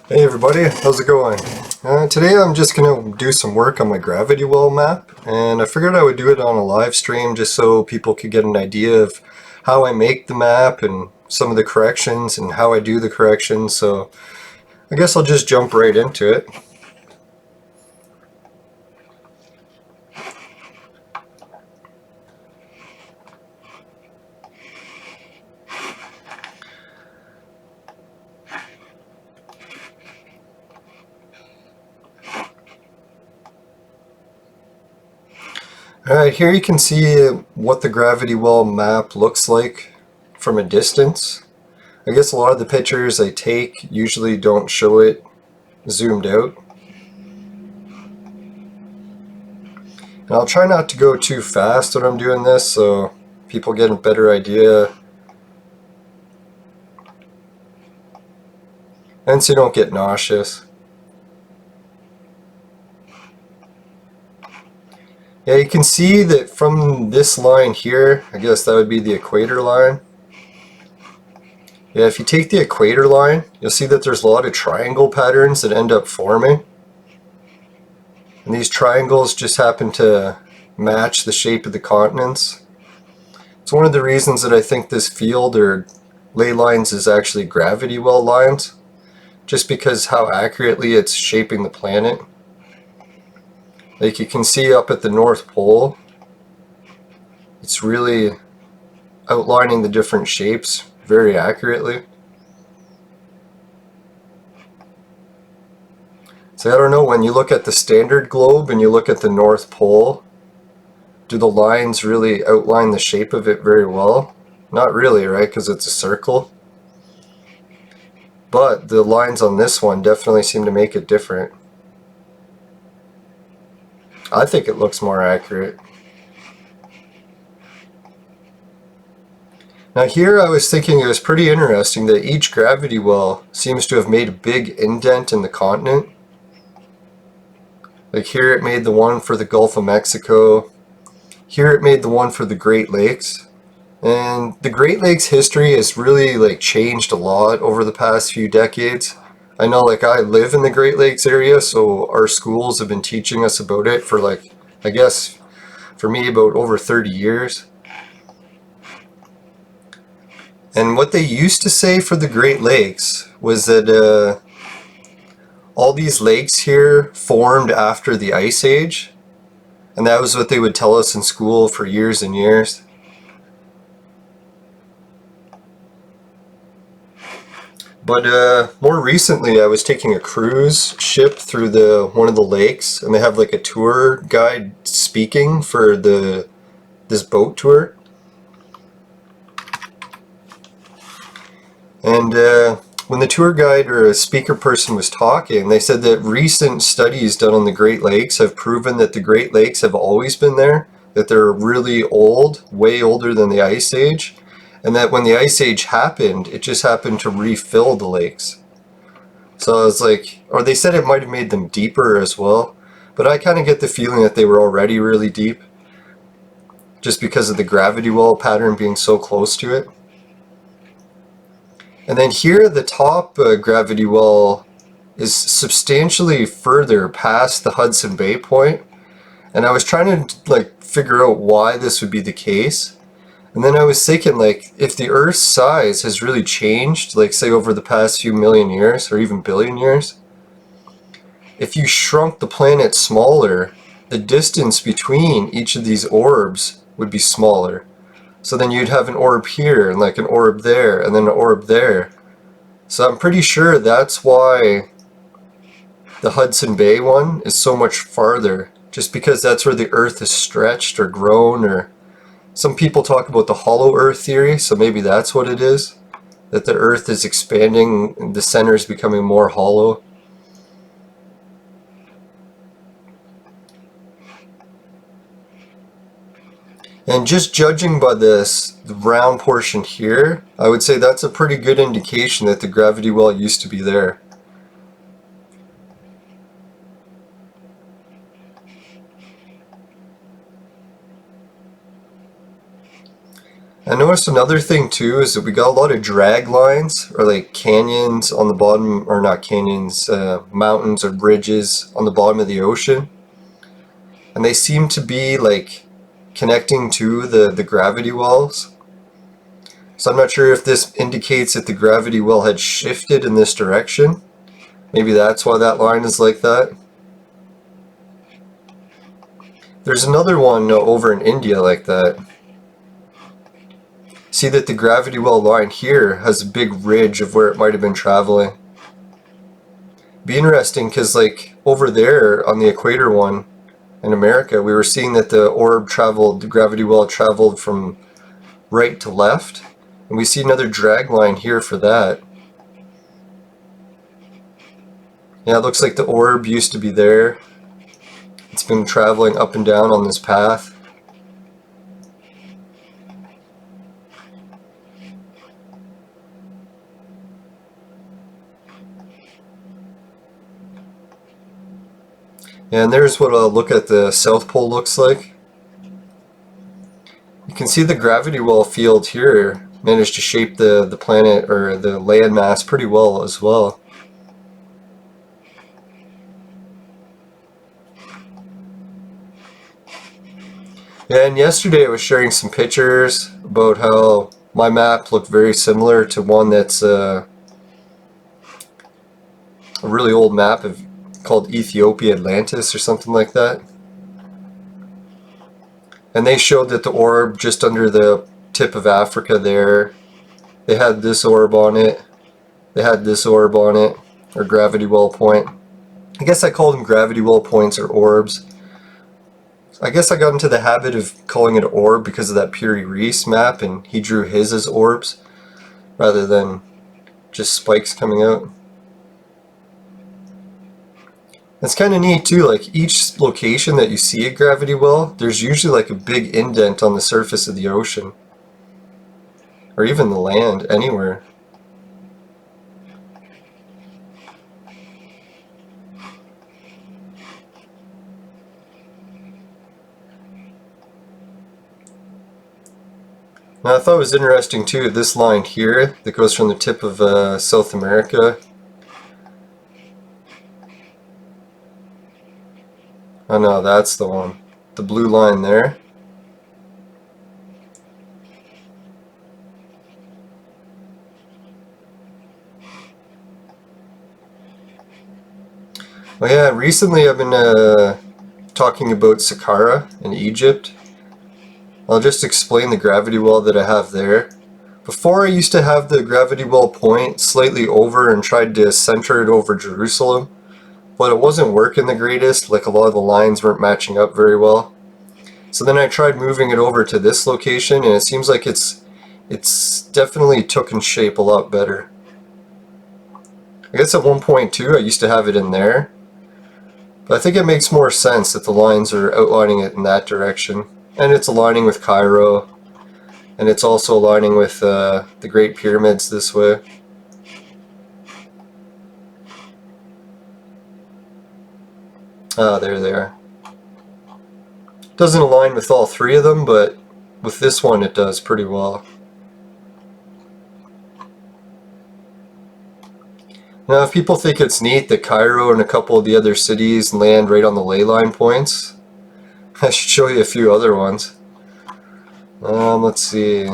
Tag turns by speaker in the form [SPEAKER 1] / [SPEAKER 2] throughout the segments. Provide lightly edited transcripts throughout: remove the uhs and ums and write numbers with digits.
[SPEAKER 1] Hey everybody, how's it going? Today I'm just going to do some work on my gravity well map, and I figured I would do it on a live stream just so people could get an idea of how I make the map and some of the corrections and how I do the corrections, so I guess I'll just jump right into it. Alright, here you can see what the gravity well map looks like from a distance. I guess a lot of the pictures I take usually don't show it zoomed out. And I'll try not to go too fast when I'm doing this so people get a better idea. And so you don't get nauseous. Yeah, you can see that from this line here, I guess that would be the equator line. Yeah, if you take the equator line, you'll see that there's a lot of triangle patterns that end up forming. And these triangles just happen to match the shape of the continents. It's one of the reasons that I think this field or ley lines is actually gravity well lines, just because how accurately it's shaping the planet. Like you can see up at the North Pole, it's really outlining the different shapes very accurately. So I don't know, when you look at the standard globe and you look at the North Pole, do the lines really outline the shape of it very well? Not really, right? Because it's a circle. But the lines on this one definitely seem to make it different. I think it looks more accurate. Now here I was thinking it was pretty interesting that each gravity well seems to have made a big indent in the continent. Like here it made the one for the Gulf of Mexico. Here it made the one for the Great Lakes. And the Great Lakes history has really changed a lot over the past few decades. I know I live in the Great Lakes area, so our schools have been teaching us about it for I guess for me about over 30 years. And what they used to say for the Great Lakes was that all these lakes here formed after the Ice Age, and that was what they would tell us in school for years and years. But more recently I was taking a cruise ship through one of the lakes, and they have a tour guide speaking for this boat tour. And when the tour guide or a speaker person was talking, they said that recent studies done on the Great Lakes have proven that the Great Lakes have always been there, that they're really old, way older than the Ice Age, and that when the Ice Age happened, it just happened to refill the lakes. So I was or they said it might have made them deeper as well, but I kind of get the feeling that they were already really deep, just because of the gravity well pattern being so close to it. And then here the top gravity well is substantially further past the Hudson Bay point, and I was trying to figure out why this would be the case. And then I was thinking if the Earth's size has really changed, say over the past few million years or even billion years, if you shrunk the planet smaller, the distance between each of these orbs would be smaller. So then you'd have an orb here, and an orb there, and then an orb there. So I'm pretty sure that's why the Hudson Bay one is so much farther, just because that's where the Earth has stretched or grown, or some people talk about the hollow Earth theory, so maybe that's what it is, that the Earth is expanding and the center is becoming more hollow. And just judging by the round portion here, I would say that's a pretty good indication that the gravity well used to be there. I noticed another thing too is that we got a lot of drag lines, or like canyons on the bottom, or not canyons, mountains or bridges on the bottom of the ocean. And they seem to be like connecting to the gravity wells. So I'm not sure if this indicates that the gravity well had shifted in this direction. Maybe that's why that line is like that. There's another one over in India like that. See that the gravity well line here has a big ridge of where it might have been traveling. Be interesting because like over there on the equator one in America, we were seeing that the gravity well traveled from right to left. And we see another drag line here for that. Yeah, it looks like the orb used to be there. It's been traveling up and down on this path. And there's what a look at the South Pole looks like. You can see the gravity well field here managed to shape the planet or the landmass pretty well as well. And yesterday I was sharing some pictures about how my map looked very similar to one that's a really old map called Ethiopia Atlantis or something like that. And they showed that the orb just under the tip of Africa there, they had this orb on it, they had this orb on it, or gravity well point. I guess I call them gravity well points or orbs. I guess I got into the habit of calling it orb because of that Piri Reis map, and he drew his as orbs rather than just spikes coming out. It's kind of neat too, like each location that you see a gravity well, there's usually like a big indent on the surface of the ocean. Or even the land, anywhere. Now I thought it was interesting too, this line here that goes from the tip of South America. Oh no, that's the one. The blue line there. Oh yeah, recently I've been talking about Saqqara in Egypt. I'll just explain the gravity well that I have there. Before I used to have the gravity well point slightly over and tried to center it over Jerusalem, but it wasn't working the greatest, like a lot of the lines weren't matching up very well. So then I tried moving it over to this location, and it seems like it's definitely taken shape a lot better. I guess at one point too I used to have it in there, but I think it makes more sense that the lines are outlining it in that direction. And it's aligning with Cairo, and it's also aligning with the Great Pyramids this way. Ah, there they are. Doesn't align with all three of them, but with this one it does pretty well. Now if people think it's neat that Cairo and a couple of the other cities land right on the ley line points, I should show you a few other ones. Let's see.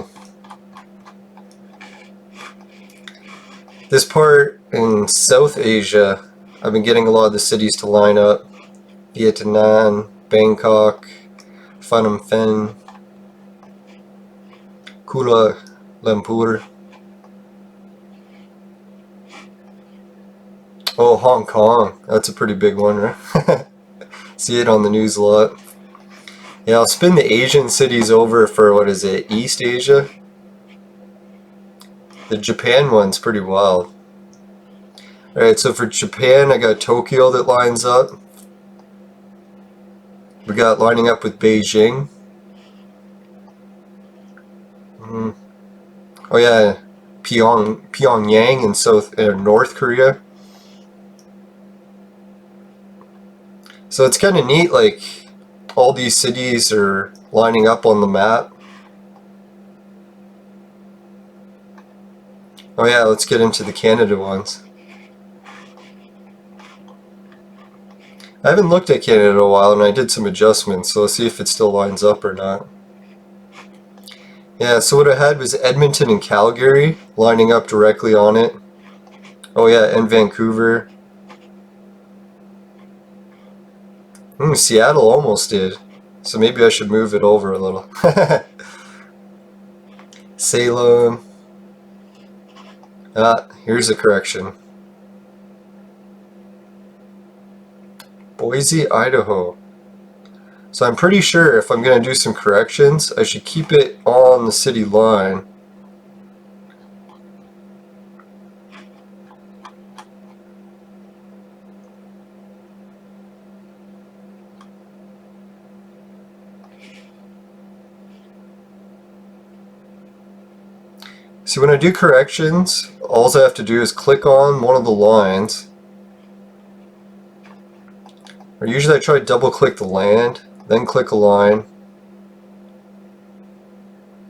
[SPEAKER 1] This part in South Asia, I've been getting a lot of the cities to line up. Vietnam, Bangkok, Phnom Penh, Kuala Lumpur. Oh, Hong Kong. That's a pretty big one, right? See it on the news a lot. Yeah, I'll spin the Asian cities over for, what is it, East Asia? The Japan one's pretty wild. Alright, so for Japan, I got Tokyo that lines up. We got lining up with Beijing. Oh yeah, Pyongyang in North Korea. So it's kind of neat, like all these cities are lining up on the map. Oh yeah, let's get into the Canada ones. I haven't looked at Canada in a while, and I did some adjustments, so let's see if it still lines up or not. Yeah, so what I had was Edmonton and Calgary lining up directly on it. Oh yeah, and Vancouver. Seattle almost did. So maybe I should move it over a little. Salem. Ah, here's a correction. Boise, Idaho. So I'm pretty sure if I'm going to do some corrections, I should keep it on the city line. See, when I do corrections, all I have to do is click on one of the lines. Or usually I try to double click the land, then click a line.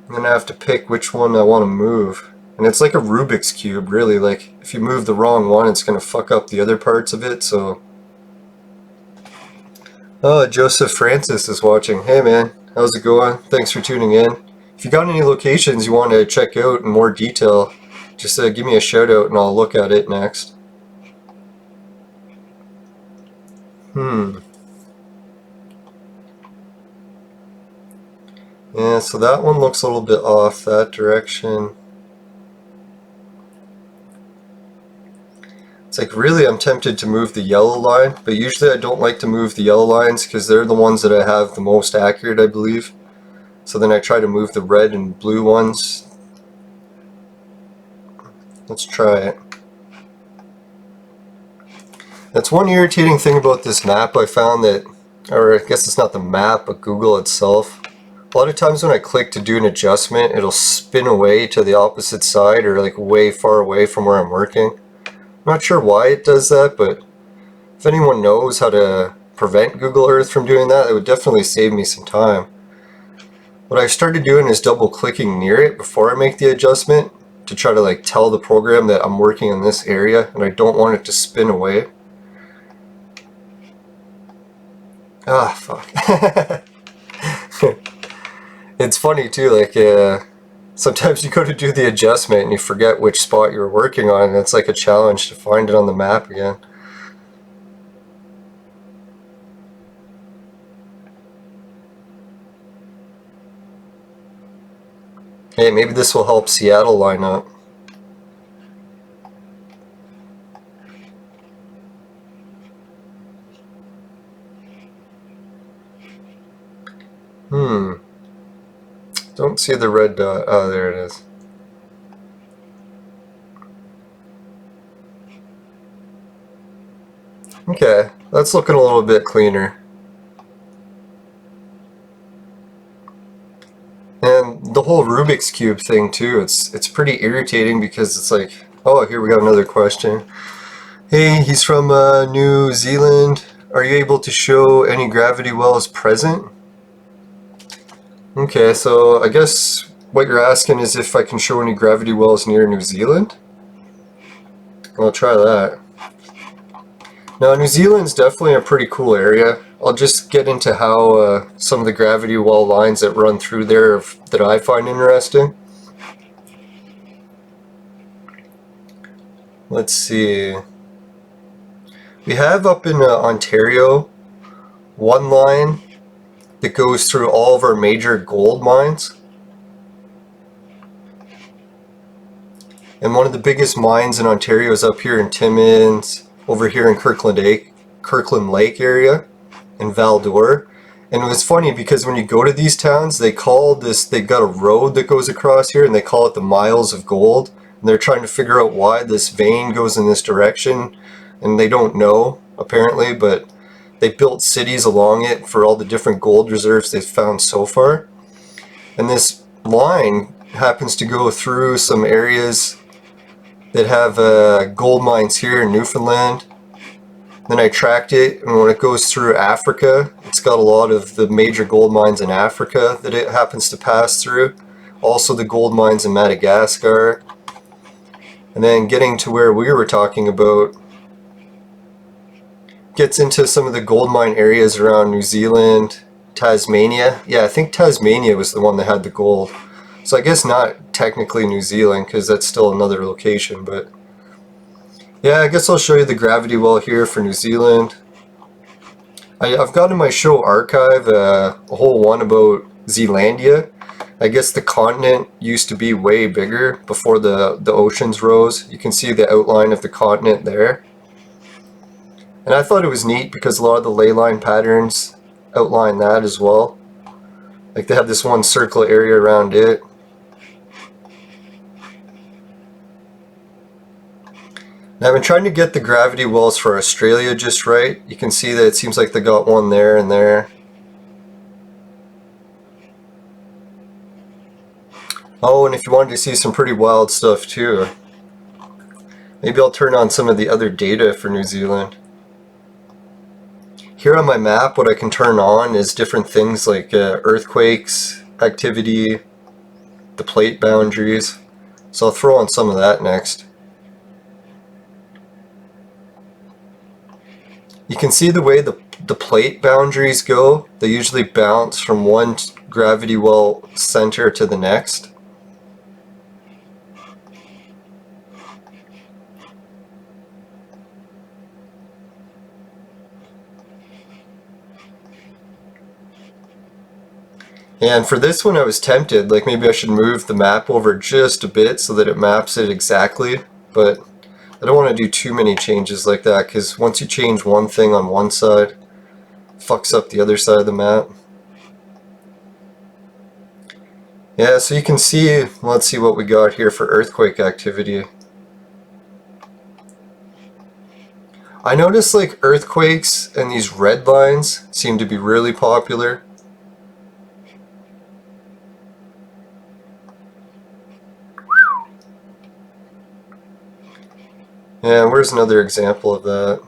[SPEAKER 1] And then I have to pick which one I want to move. And it's like a Rubik's Cube, really. Like, if you move the wrong one, it's going to fuck up the other parts of it, so... Oh, Joseph Francis is watching. Hey man, how's it going? Thanks for tuning in. If you got any locations you want to check out in more detail, just give me a shout out and I'll look at it next. Yeah, so that one looks a little bit off that direction. It's like, really, I'm tempted to move the yellow line, but usually I don't like to move the yellow lines because they're the ones that I have the most accurate, I believe. So then I try to move the red and blue ones. Let's try it. That's one irritating thing about this map I found, that, or I guess it's not the map, but Google itself. A lot of times when I click to do an adjustment, it'll spin away to the opposite side or like way far away from where I'm working. I'm not sure why it does that, but if anyone knows how to prevent Google Earth from doing that, it would definitely save me some time. What I started doing is double clicking near it before I make the adjustment to try to like tell the program that I'm working in this area and I don't want it to spin away. Ah, fuck. It's funny too, like sometimes you go to do the adjustment and you forget which spot you were working on, and it's like a challenge to find it on the map again. Hey, maybe this will help Seattle line up. Don't see the red dot. Oh, there it is. Okay, that's looking a little bit cleaner. And the whole Rubik's Cube thing too, it's pretty irritating because it's like, oh, here we got another question. Hey, he's from New Zealand. Are you able to show any gravity wells present? Okay, so I guess what you're asking is if I can show any gravity wells near New Zealand? I'll try that. Now, New Zealand's definitely a pretty cool area. I'll just get into how some of the gravity well lines that run through there that I find interesting. Let's see. We have up in Ontario one line that goes through all of our major gold mines. And one of the biggest mines in Ontario is up here in Timmins, over here in Kirkland Lake area, in Val-d'Or. And it was funny because when you go to these towns, they call this, they've got a road that goes across here and they call it the Miles of Gold. And they're trying to figure out why this vein goes in this direction. And they don't know, apparently, but they built cities along it for all the different gold reserves they've found so far. And this line happens to go through some areas that have gold mines here in Newfoundland. Then I tracked it, and when it goes through Africa, it's got a lot of the major gold mines in Africa that it happens to pass through. Also the gold mines in Madagascar. And then getting to where we were talking about, gets into some of the gold mine areas around New Zealand, Tasmania. Yeah, I think Tasmania was the one that had the gold. So I guess not technically New Zealand, because that's still another location, but yeah, I guess I'll show you the gravity well here for New Zealand. I've got in my show archive a whole one about Zealandia. I guess the continent used to be way bigger before the oceans rose. You can see the outline of the continent there. And I thought it was neat because a lot of the ley line patterns outline that as well. Like they have this one circle area around it. Now I've been trying to get the gravity wells for Australia just right. You can see that it seems like they got one there and there. Oh, and if you wanted to see some pretty wild stuff too, maybe I'll turn on some of the other data for New Zealand. Here on my map, what I can turn on is different things like earthquakes, activity, the plate boundaries. So I'll throw on some of that next. You can see the way the plate boundaries go. They usually bounce from one gravity well center to the next. And for this one I was tempted, like maybe I should move the map over just a bit so that it maps it exactly, but I don't want to do too many changes like that, because once you change one thing on one side, it fucks up the other side of the map. Yeah, so you can see, let's see what we got here for earthquake activity. I noticed like earthquakes and these red lines seem to be really popular. Yeah, where's another example of that?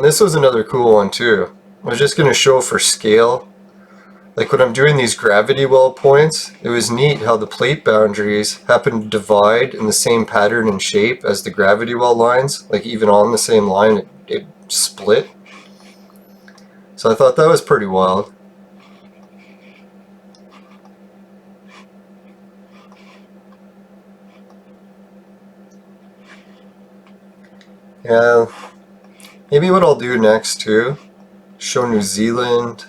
[SPEAKER 1] This was another cool one too. I was just going to show for scale. Like when I'm doing these gravity well points, it was neat how the plate boundaries happen to divide in the same pattern and shape as the gravity well lines. Like even on the same line, it split. So I thought that was pretty wild. Yeah, maybe what I'll do next too, show New Zealand.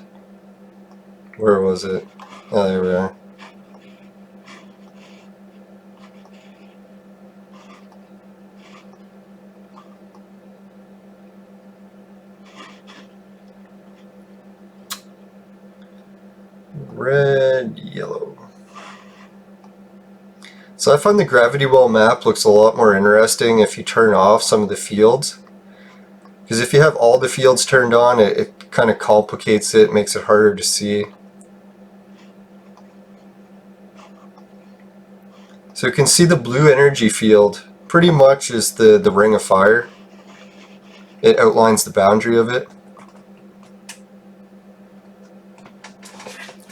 [SPEAKER 1] Where was it? Oh, there we are. Red, yellow. So I find the gravity well map looks a lot more interesting if you turn off some of the fields. Because if you have all the fields turned on, it kind of complicates it, makes it harder to see. So you can see the blue energy field pretty much is the ring of fire. It outlines the boundary of it.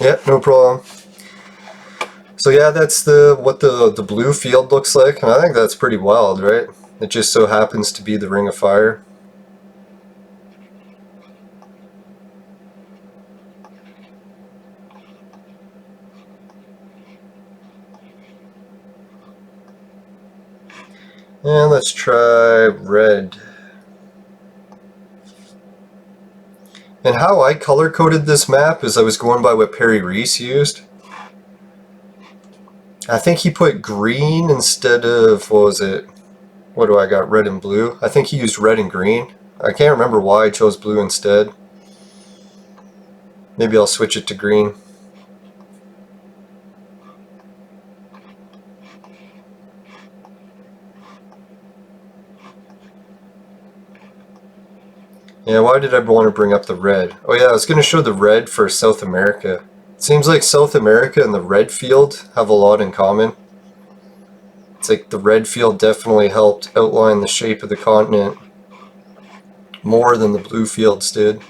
[SPEAKER 1] Yep, no problem. So yeah, that's what the blue field looks like, and I think that's pretty wild, right? It just so happens to be the ring of fire. And let's try red. And how I color coded this map is I was going by what Perry Reese used. I think he put green instead of, what was it? What do I got? Red and blue? I think he used red and green. I can't remember why I chose blue instead. Maybe I'll switch it to green. Yeah, why did I want to bring up the red? Oh yeah, I was going to show the red for South America. It seems like South America and the red field have a lot in common. It's like the red field definitely helped outline the shape of the continent more than the blue fields did.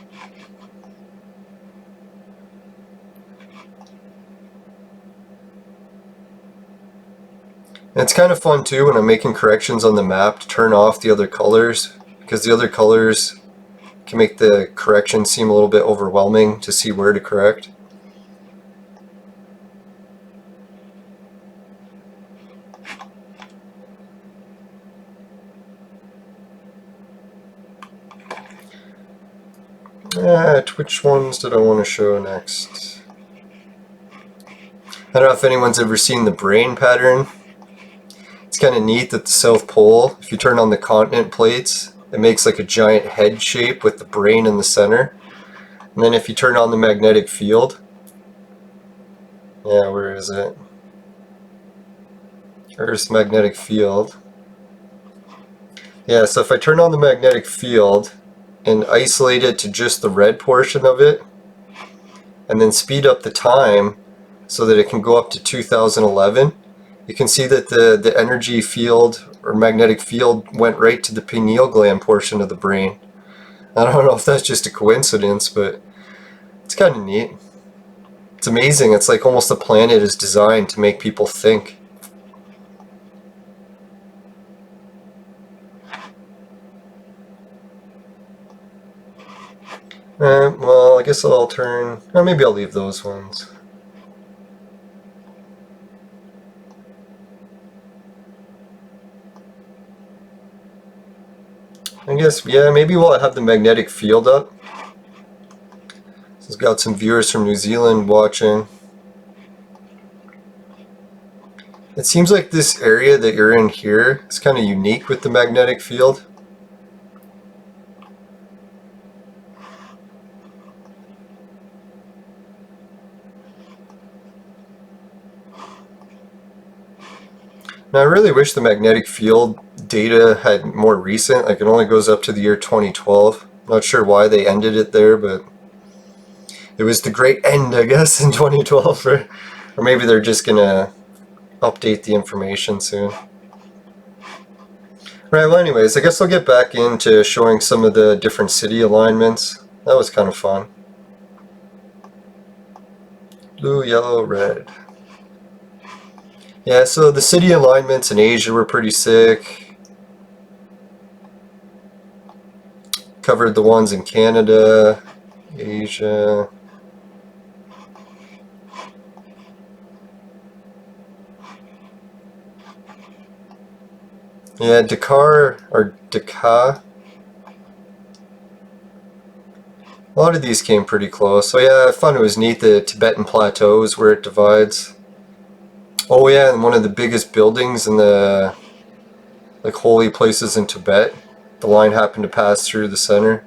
[SPEAKER 1] And it's kind of fun too when I'm making corrections on the map to turn off the other colors, because the other colors can make the correction seem a little bit overwhelming to see where to correct. Which ones did I want to show next? I don't know if anyone's ever seen the brain pattern. It's kind of neat that the South Pole, if you turn on the continent plates, it makes like a giant head shape with the brain in the center. And then if you turn on the magnetic field, yeah, where is it? Earth's magnetic field. Yeah, so if I turn on the magnetic field and isolate it to just the red portion of it, and then speed up the time so that it can go up to 2011, you can see that the energy field or magnetic field went right to the pineal gland portion of the brain. I don't know if that's just a coincidence, but it's kind of neat. It's amazing. It's like almost the planet is designed to make people think. Well, I guess I'll turn, or maybe I'll leave those ones. I guess, yeah, maybe we'll have the magnetic field up. So it's got some viewers from New Zealand watching. It seems like this area that you're in here is kind of unique with the magnetic field. Now I really wish the magnetic field data had more recent, like it only goes up to the year 2012. Not sure why they ended it there, but it was the great end, I guess, in 2012. Or maybe they're just gonna update the information soon. Right, well anyways, I guess I'll get back into showing some of the different city alignments. That was kind of fun. Blue, yellow, red. Yeah, so the city alignments in Asia were pretty sick. Covered the ones in Canada, Asia. Yeah, Dakar, or Dakar. A lot of these came pretty close. So yeah, I found it was neat, the Tibetan plateaus where it divides. Oh yeah, and one of the biggest buildings in the like holy places in Tibet, the line happened to pass through the center.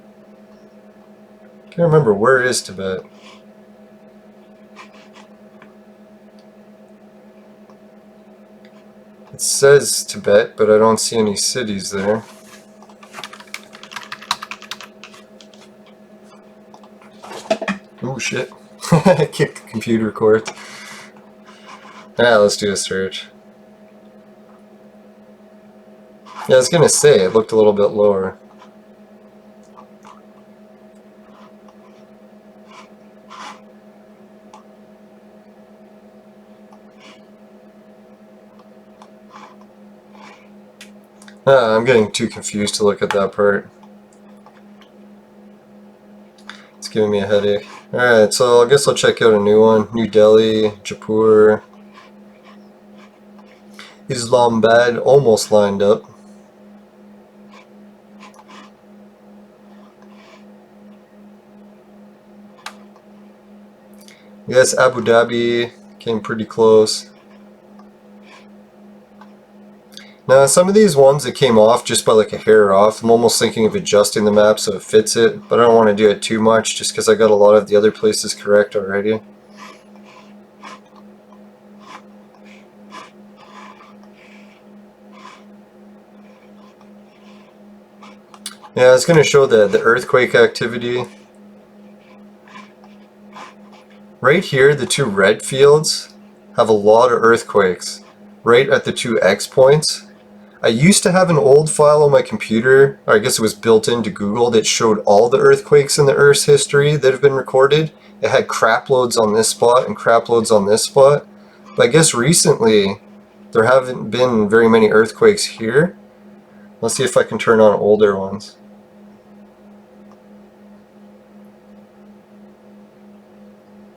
[SPEAKER 1] Can't remember, where is Tibet? It says Tibet, but I don't see any cities there. Oh shit. I kicked the computer cord. Yeah, let's do a search. Yeah, I was gonna say, it looked a little bit lower. I'm getting too confused to look at that part. It's giving me a headache. Alright, so I guess I'll check out a new one. New Delhi, Jaipur, Islamabad, almost lined up. Yes, Abu Dhabi came pretty close. Now some of these ones that came off just by like a hair off, I'm almost thinking of adjusting the map so it fits it, but I don't want to do it too much just because I got a lot of the other places correct already. Yeah, I was going to show the earthquake activity. Right here, the two red fields have a lot of earthquakes. right at the two X points. I used to have an old file on my computer, or I guess it was built into Google, that showed all the earthquakes in the Earth's history that have been recorded. It had crap loads on this spot and crap loads on this spot. But I guess recently there haven't been very many earthquakes here. Let's see if I can turn on older ones.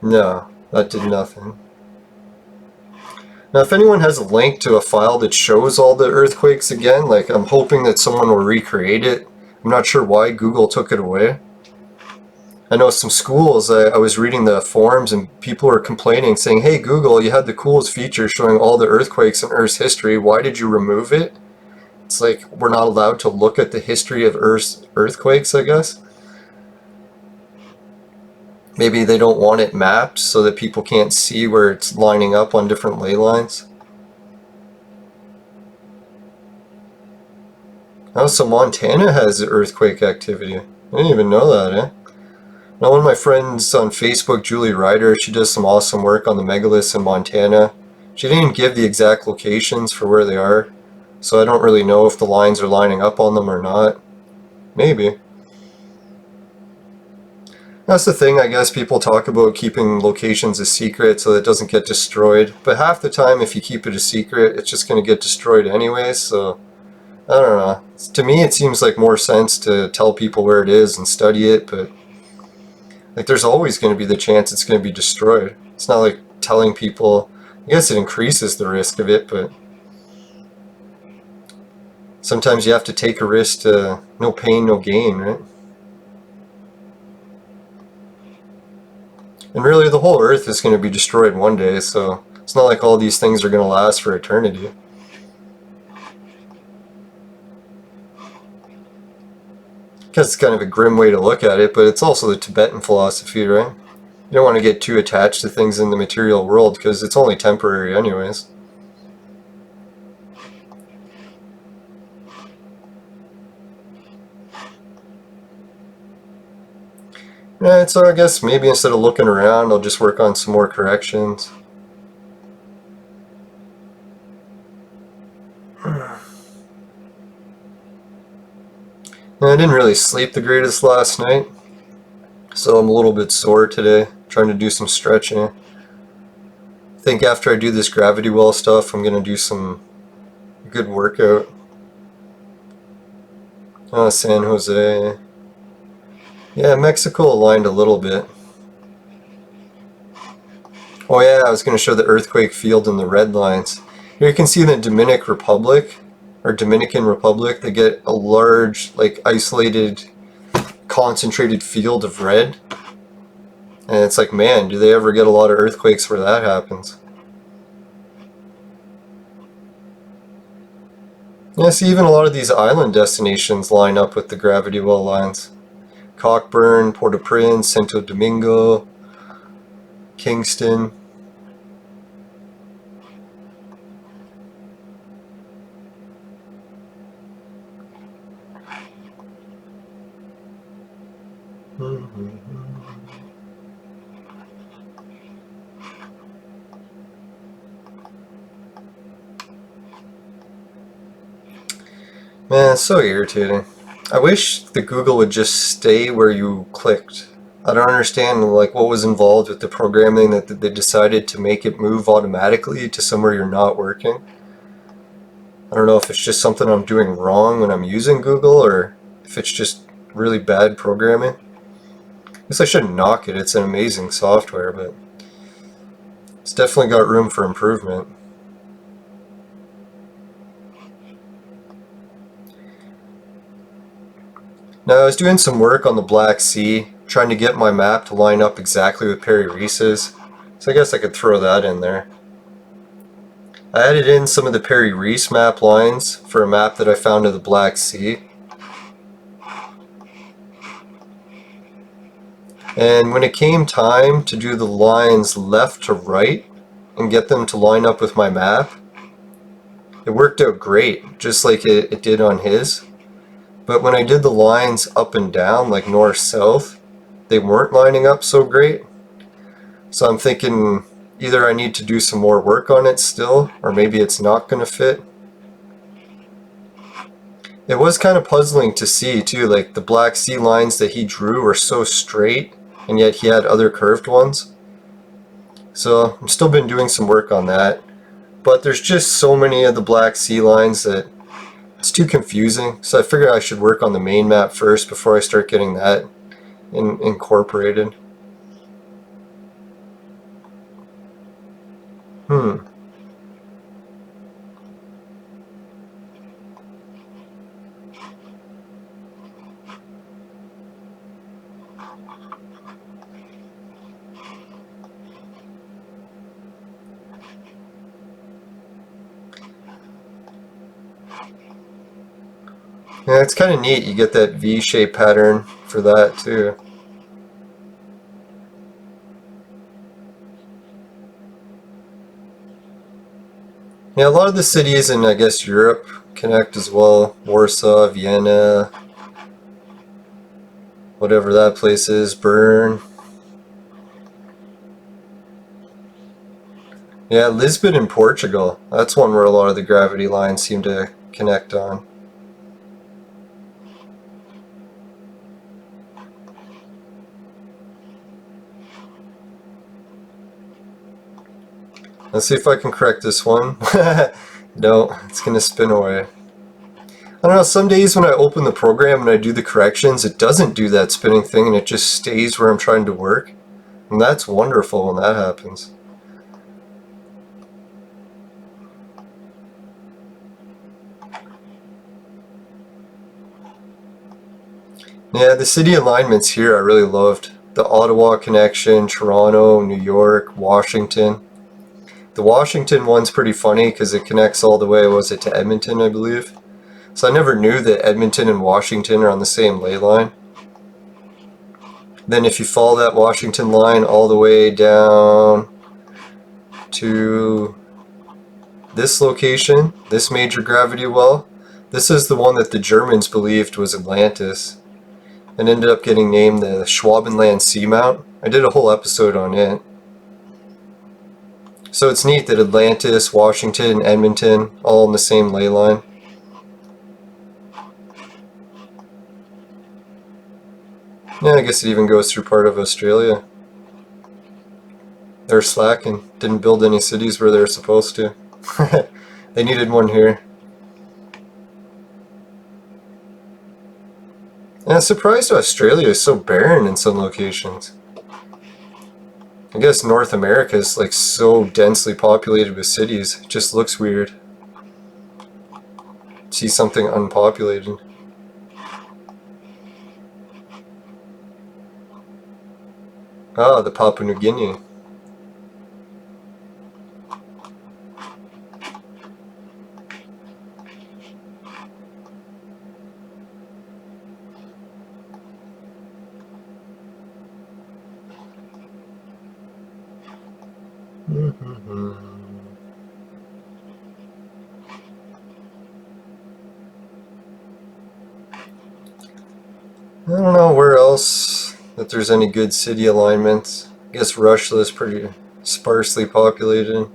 [SPEAKER 1] No, that did nothing. Now if anyone has a link to a file that shows all the earthquakes again, like I'm hoping that someone will recreate it. I'm not sure why Google took it away. I know some schools, I was reading the forums and people were complaining saying, hey Google, you had the coolest feature showing all the earthquakes in Earth's history, why did you remove it? It's like we're not allowed to look at the history of Earth's earthquakes, I guess. Maybe they don't want it mapped so that people can't see where it's lining up on different ley lines. Oh, so Montana has earthquake activity. I didn't even know that, eh? Now one of my friends on Facebook, Julie Ryder, she does some awesome work on the megaliths in Montana. She didn't give the exact locations for where they are, so I don't really know if the lines are lining up on them or not. Maybe. That's the thing, I guess people talk about keeping locations a secret so that it doesn't get destroyed, but half the time if you keep it a secret, it's just going to get destroyed anyways, so I don't know. To me it seems like more sense to tell people where it is and study it, but like there's always going to be the chance it's going to be destroyed. It's not like telling people, I guess it increases the risk of it, but sometimes you have to take a risk to no pain, no gain, right? And really the whole Earth is going to be destroyed one day, so it's not like all these things are going to last for eternity. I guess it's kind of a grim way to look at it, but it's also the Tibetan philosophy, right? You don't want to get too attached to things in the material world because it's only temporary anyways. Yeah, so I guess maybe instead of looking around, I'll just work on some more corrections. I didn't really sleep the greatest last night, so I'm a little bit sore today, trying to do some stretching. I think after I do this gravity well stuff, I'm going to do some good workout. San Jose. Yeah, Mexico aligned a little bit. Oh yeah, I was going to show the earthquake field in the red lines. Here you can see the Dominican Republic, they get a large, like, isolated, concentrated field of red. And it's like, man, do they ever get a lot of earthquakes where that happens? Yeah, see, even a lot of these island destinations line up with the gravity well lines. Cockburn, Port-au-Prince, Santo Domingo, Kingston. Man, it's so irritating. I wish the Google would just stay where you clicked. I don't understand like what was involved with the programming that they decided to make it move automatically to somewhere you're not working. I don't know if it's just something I'm doing wrong when I'm using Google or if it's just really bad programming. I guess I shouldn't knock it, it's an amazing software, but it's definitely got room for improvement. Now I was doing some work on the Black Sea, trying to get my map to line up exactly with Perry Rees's, so I guess I could throw that in there. I added in some of the Perry Rees map lines for a map that I found of the Black Sea. And when it came time to do the lines left to right and get them to line up with my map, it worked out great, just like it did on his. But when I did the lines up and down, like north-south, they weren't lining up so great. So I'm thinking either I need to do some more work on it still, or maybe it's not going to fit. It was kind of puzzling to see too, like the black sea lines that he drew were so straight, and yet he had other curved ones. So I've still been doing some work on that, but there's just so many of the black sea lines that it's too confusing. So I figured I should work on the main map first before I start getting that incorporated. Yeah, it's kind of neat. You get that V-shaped pattern for that too. Yeah, a lot of the cities in, I guess, Europe connect as well. Warsaw, Vienna, whatever that place is, Bern. Yeah, Lisbon in Portugal. That's one where a lot of the gravity lines seem to connect on. Let's see if I can correct this one. No, it's going to spin away. I don't know, some days when I open the program and I do the corrections, it doesn't do that spinning thing and it just stays where I'm trying to work. And that's wonderful when that happens. Yeah, the city alignments here I really loved. The Ottawa connection, Toronto, New York, Washington. The Washington one's pretty funny because it connects all the way, was it to Edmonton, I believe? So I never knew that Edmonton and Washington are on the same ley line. Then if you follow that Washington line all the way down to this location, this major gravity well, this is the one that the Germans believed was Atlantis and ended up getting named the Schwabenland Seamount. I did a whole episode on it. So it's neat that Atlantis, Washington, Edmonton, all in the same ley line. Yeah, I guess it even goes through part of Australia. They're slacking. Didn't build any cities where they're supposed to. They needed one here. And I'm surprised Australia is so barren in some locations. I guess North America is like so densely populated with cities. It just looks weird. See something unpopulated. Ah, the Papua New Guinea. I don't know where else that there's any good city alignments. I guess Russia is pretty sparsely populated.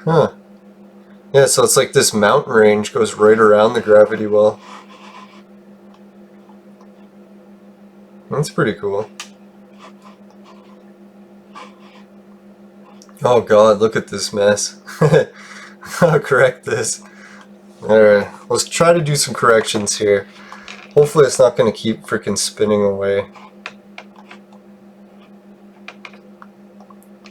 [SPEAKER 1] Huh. Yeah, so it's like this mountain range goes right around the gravity well. That's pretty cool. Oh god, look at this mess. I'll correct this. Alright, let's try to do some corrections here. Hopefully it's not going to keep freaking spinning away.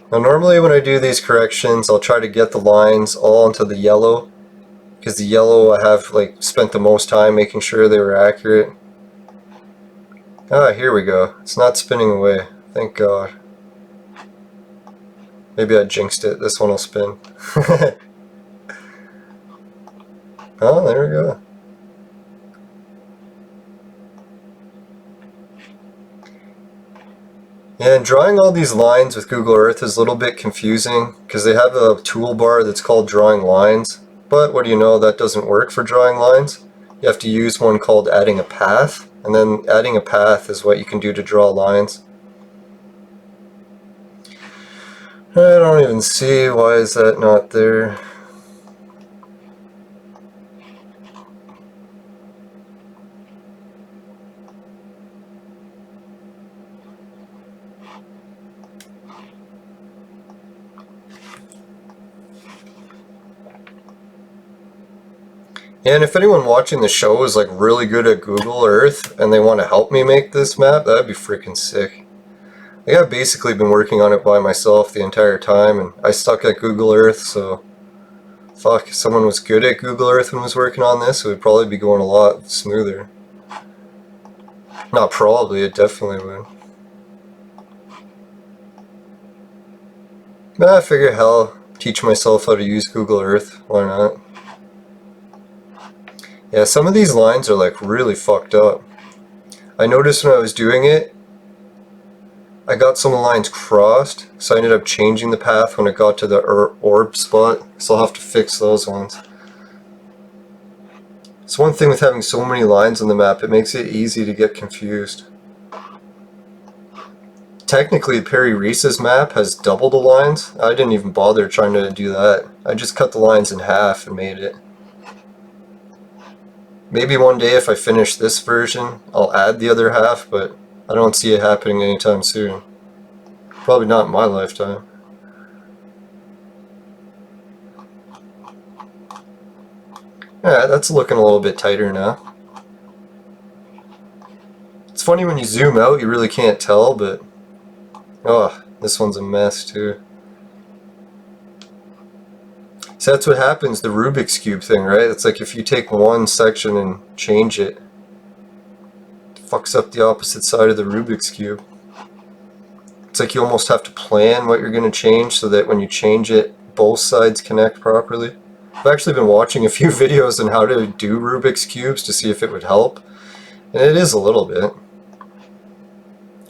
[SPEAKER 1] Now normally when I do these corrections, I'll try to get the lines all into the yellow, because the yellow I have like spent the most time making sure they were accurate. Ah, here we go. It's not spinning away. Thank God. Maybe I jinxed it. This one will spin. Oh, there we go. And drawing all these lines with Google Earth is a little bit confusing because they have a toolbar that's called drawing lines, but what do you know, that doesn't work for drawing lines. You have to use one called adding a path, and then adding a path is what you can do to draw lines. I don't even see, why is that not there? And if anyone watching the show is like really good at Google Earth and they want to help me make this map, that'd be freaking sick. Like, I've basically been working on it by myself the entire time, and I suck at Google Earth, so fuck, if someone was good at Google Earth and was working on this, it would probably be going a lot smoother. Not probably, it definitely would. But I figure, hell, teach myself how to use Google Earth, why not? Yeah, some of these lines are like really fucked up. I noticed when I was doing it, I got some lines crossed, so I ended up changing the path when it got to the orb spot, so I'll have to fix those ones. It's one thing with having so many lines on the map, it makes it easy to get confused. Technically, Perry Reese's map has double the lines. I didn't even bother trying to do that. I just cut the lines in half and made it. Maybe one day if I finish this version, I'll add the other half, but I don't see it happening anytime soon. Probably not in my lifetime. Alright, that's looking a little bit tighter now. It's funny when you zoom out, you really can't tell, but oh, this one's a mess too. So that's what happens, the Rubik's Cube thing, right? It's like if you take one section and change it, it fucks up the opposite side of the Rubik's Cube. It's like you almost have to plan what you're going to change so that when you change it, both sides connect properly. I've actually been watching a few videos on how to do Rubik's Cubes to see if it would help, and it is a little bit.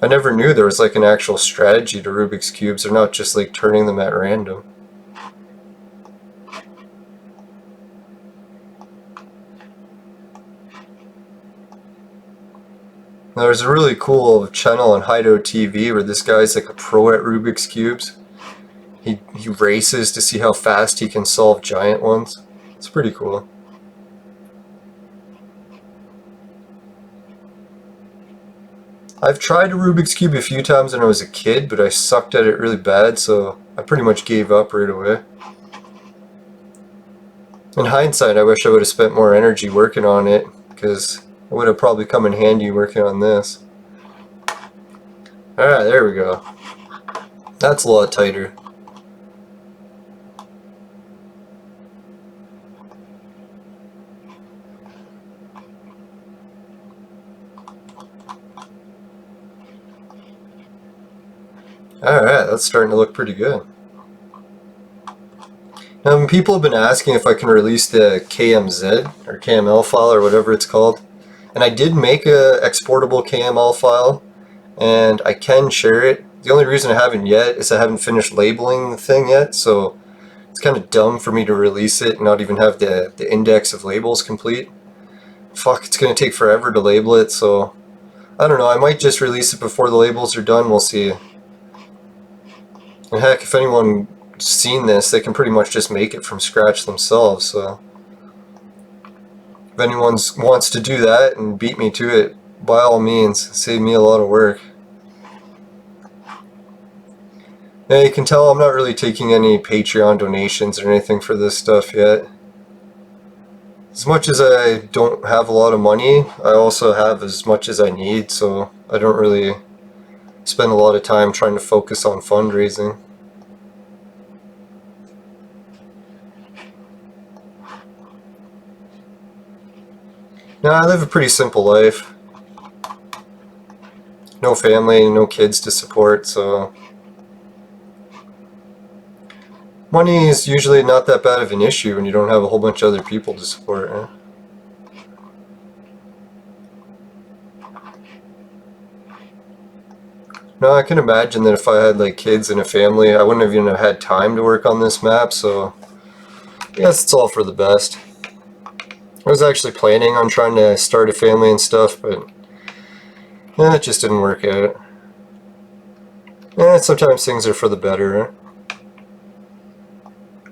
[SPEAKER 1] I never knew there was like an actual strategy to Rubik's Cubes. They're not just like turning them at random. There's a really cool channel on Hideout TV where this guy's like a pro at Rubik's Cubes. He races to see how fast he can solve giant ones. It's pretty cool. I've tried a Rubik's Cube a few times when I was a kid, but I sucked at it really bad, so I pretty much gave up right away. In hindsight, I wish I would have spent more energy working on it, because it would have probably come in handy working on this. Alright, there we go. That's a lot tighter. Alright, that's starting to look pretty good. Now, people have been asking if I can release the KMZ, or KML file, or whatever it's called. And I did make a exportable KML file, and I can share it. The only reason I haven't yet is I haven't finished labeling the thing yet, so it's kind of dumb for me to release it and not even have the index of labels complete. Fuck, it's going to take forever to label it, so I don't know, I might just release it before the labels are done, we'll see. And heck, if anyone's seen this, they can pretty much just make it from scratch themselves, so if anyone wants to do that and beat me to it, by all means, save me a lot of work. Now you can tell I'm not really taking any Patreon donations or anything for this stuff yet. As much as I don't have a lot of money, I also have as much as I need, so I don't really spend a lot of time trying to focus on fundraising. Now, I live a pretty simple life. No family, no kids to support, so money is usually not that bad of an issue when you don't have a whole bunch of other people to support. Eh? No, I can imagine that if I had like kids and a family, I wouldn't have even had time to work on this map, so I guess it's all for the best. I was actually planning on trying to start a family and stuff, but it just didn't work out. Sometimes things are for the better.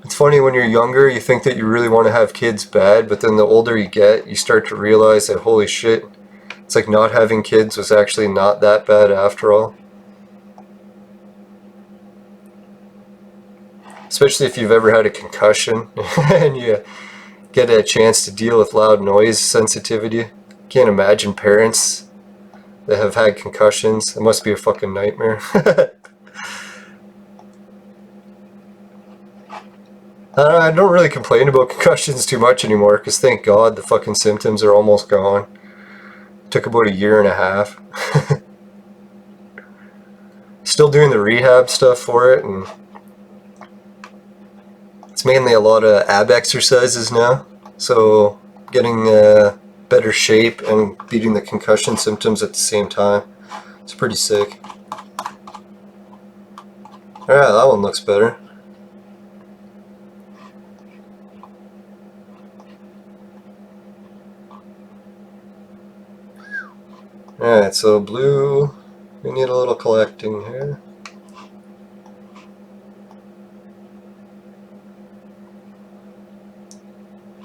[SPEAKER 1] It's funny, when you're younger, you think that you really want to have kids bad, but then the older you get, you start to realize that, holy shit, it's like not having kids was actually not that bad after all. Especially if you've ever had a concussion and you get a chance to deal with loud noise sensitivity. Can't imagine parents that have had concussions. It must be a fucking nightmare. I don't really complain about concussions too much anymore, because thank God the fucking symptoms are almost gone. It took about 1.5 years. Still doing the rehab stuff for it, and it's mainly a lot of ab exercises now, so getting better shape and beating the concussion symptoms at the same time. It's pretty sick. Alright, that one looks better. Alright, so blue, we need a little collecting here.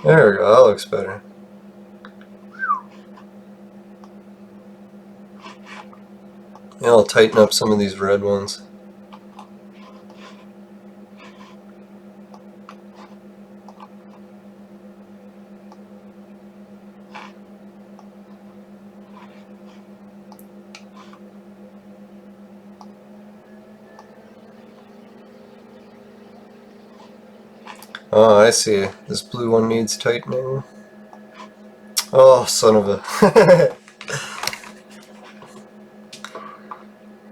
[SPEAKER 1] There we go, that looks better. Yeah, I'll tighten up some of these red ones. Oh, I see. This blue one needs tightening. Oh, son of a...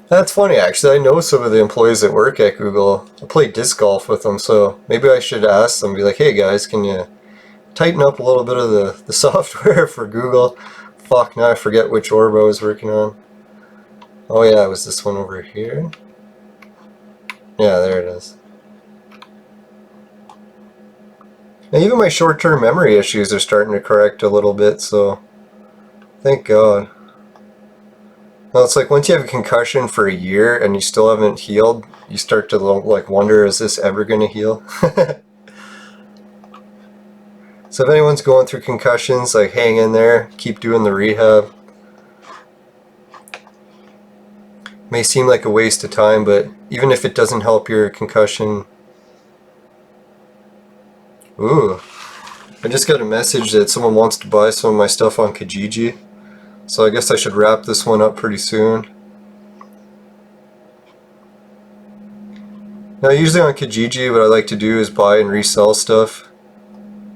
[SPEAKER 1] That's funny, actually. I know some of the employees that work at Google. I play disc golf with them, so maybe I should ask them, be like, hey guys, can you tighten up a little bit of the software for Google? Fuck, now I forget which orb I was working on. Oh yeah, it was this one over here. Yeah, there it is. Now even my short-term memory issues are starting to correct a little bit, so thank God. Well, it's like once you have a concussion for 1 year and you still haven't healed, you start to like wonder, is this ever going to heal? So if anyone's going through concussions, like hang in there, keep doing the rehab. May seem like a waste of time, but even if it doesn't help your concussion... Ooh, I just got a message that someone wants to buy some of my stuff on Kijiji. So I guess I should wrap this one up pretty soon. Now usually on Kijiji what I like to do is buy and resell stuff.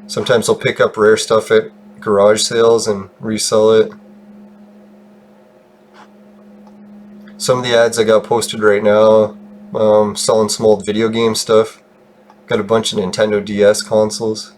[SPEAKER 1] Sometimes I'll pick up rare stuff at garage sales and resell it. Some of the ads I got posted right now, selling some old video game stuff. Got a bunch of Nintendo DS consoles.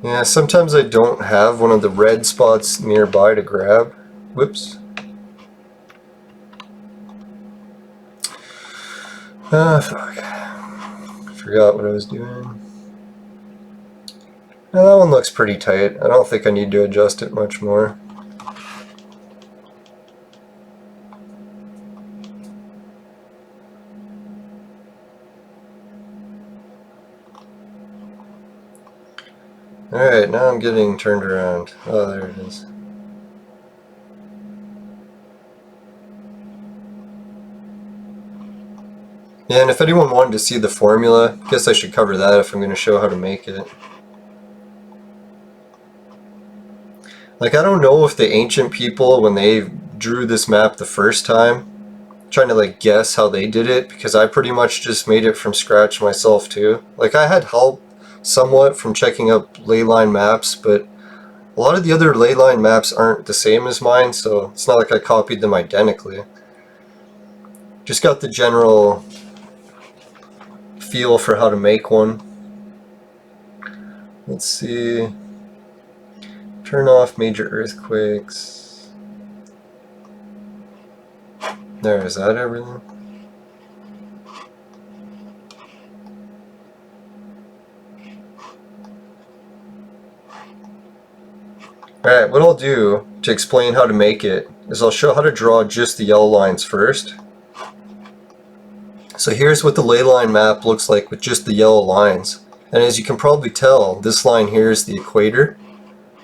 [SPEAKER 1] Yeah, sometimes I don't have one of the red spots nearby to grab. Whoops. Ah, fuck. Forgot what I was doing. Now that one looks pretty tight. I don't think I need to adjust it much more. Alright, now I'm getting turned around. Oh, there it is. Yeah, and if anyone wanted to see the formula, I guess I should cover that if I'm going to show how to make it. Like, I don't know if the ancient people, when they drew this map the first time, trying to like guess how they did it, because I pretty much just made it from scratch myself too. Like, I had help somewhat from checking up leyline maps, but a lot of the other leyline maps aren't the same as mine, so it's not like I copied them identically. Just got the general feel for how to make one. Let's see. Turn off major earthquakes. There, is that everything? Alright, what I'll do to explain how to make it is I'll show how to draw just the yellow lines first. So here's what the ley line map looks like with just the yellow lines. And as you can probably tell, this line here is the equator.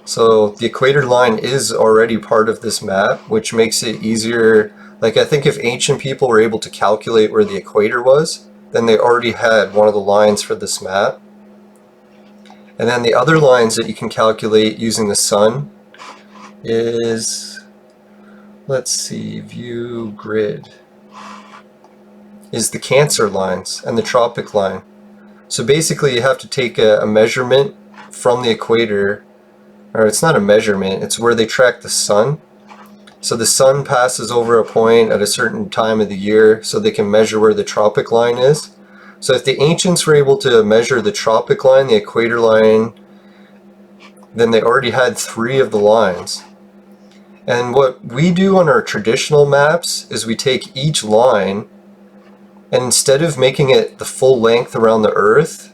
[SPEAKER 1] So the equator line is already part of this map, which makes it easier. Like, I think if ancient people were able to calculate where the equator was, then they already had one of the lines for this map. And then the other lines that you can calculate using the sun is, let's see, view grid, is the Cancer lines and the tropic line. So basically you have to take a measurement from the equator, or it's not a measurement, it's where they track the sun. So the sun passes over a point at a certain time of the year so they can measure where the tropic line is. So if the ancients were able to measure the tropic line, the equator line, then they already had 3 of the lines. And what we do on our traditional maps is we take each line, and instead of making it the full length around the Earth,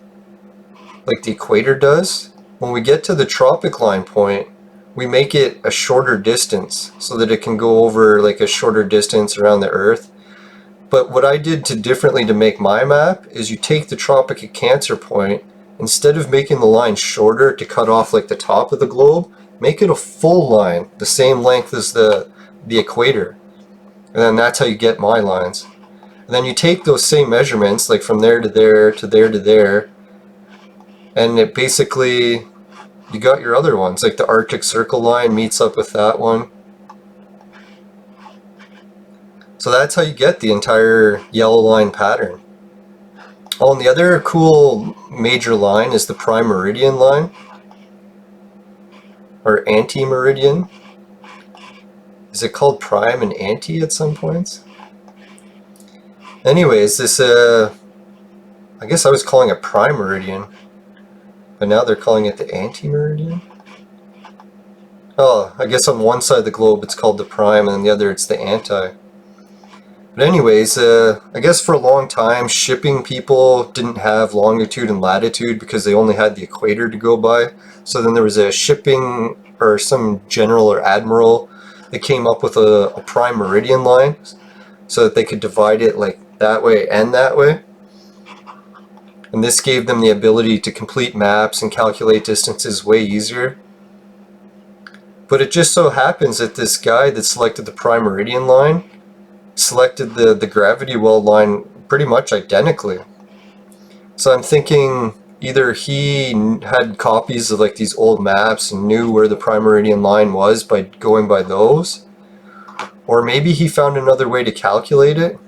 [SPEAKER 1] like the equator does, when we get to the tropic line point, we make it a shorter distance so that it can go over like a shorter distance around the Earth. But what I did differently to make my map is you take the Tropic of Cancer point, instead of making the line shorter to cut off like the top of the globe, make it a full line, the same length as the equator. And then that's how you get my lines. And then you take those same measurements, like from there to there to there to there, and it basically, you got your other ones, like the Arctic Circle line meets up with that one. So that's how you get the entire yellow line pattern. Oh, and the other cool major line is the prime meridian line, or anti-meridian. Is it called prime and anti at some points? Anyways, this, I guess I was calling it prime meridian, but now they're calling it the anti-meridian? Oh, I guess on one side of the globe it's called the prime, and on the other it's the anti. But anyways, I guess for a long time shipping people didn't have longitude and latitude because they only had the equator to go by. So then there was a shipping, or some general or admiral that came up with a prime meridian line so that they could divide it like that way and that way. And this gave them the ability to complete maps and calculate distances way easier. But it just so happens that this guy that selected the prime meridian line selected the gravity well line pretty much identically. So I'm thinking either he had copies of like these old maps and knew where the prime meridian line was by going by those, or maybe he found another way to calculate it.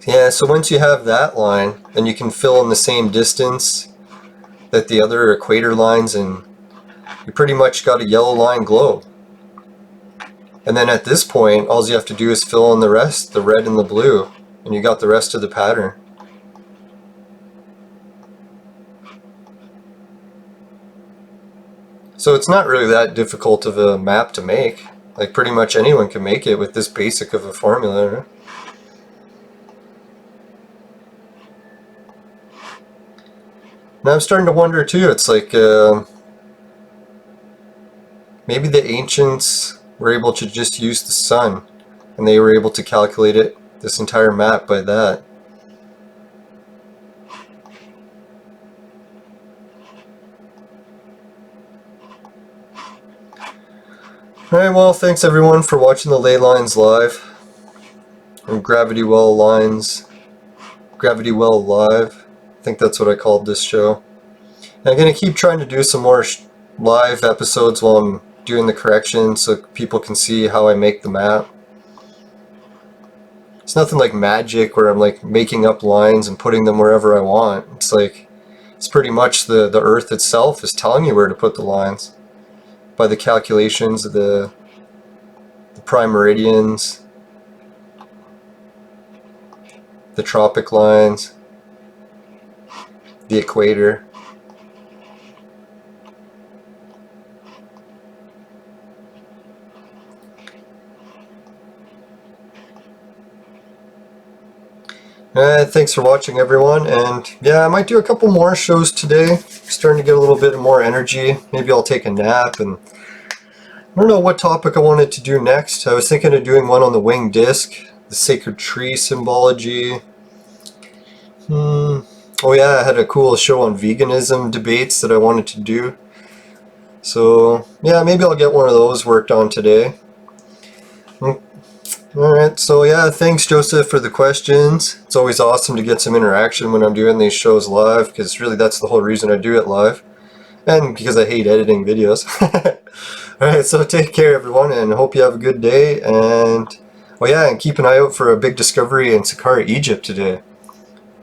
[SPEAKER 1] Yeah, so once you have that line, then you can fill in the same distance that the other equator lines, and you pretty much got a yellow line globe. And then at this point, all you have to do is fill in the rest, the red and the blue, and you got the rest of the pattern. So it's not really that difficult of a map to make. Like, pretty much anyone can make it with this basic of a formula, right? Now I'm starting to wonder too, it's like, maybe the ancients were able to just use the sun, and they were able to calculate it, this entire map, by that. Alright, well, thanks everyone for watching the ley lines live, or Gravity Well Lines, Gravity Well Live. I think that's what I called this show. And I'm going to keep trying to do some more live episodes while I'm doing the corrections so people can see how I make the map. It's nothing like magic where I'm like making up lines and putting them wherever I want. It's like, it's pretty much the earth itself is telling you where to put the lines by the calculations of the prime meridians, the tropic lines, the equator. Thanks for watching, everyone, and yeah, I might do a couple more shows today. Starting to get a little bit more energy. Maybe I'll take a nap, and I don't know what topic I wanted to do next. I was thinking of doing one on the winged disc, the sacred tree symbology. Oh yeah, I had a cool show on veganism debates that I wanted to do. So yeah, maybe I'll get one of those worked on today. Alright, so yeah, thanks Joseph for the questions. It's always awesome to get some interaction when I'm doing these shows live, because really that's the whole reason I do it live. And because I hate editing videos. Alright, so take care everyone, and hope you have a good day. And, oh yeah, and keep an eye out for a big discovery in Saqqara, Egypt today.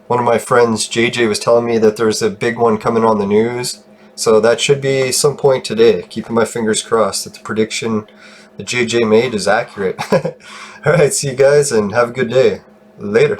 [SPEAKER 1] One of my friends, JJ, was telling me that there's a big one coming on the news. So that should be some point today. Keeping my fingers crossed that the prediction that JJ made is accurate. Alright, see you guys and have a good day. Later.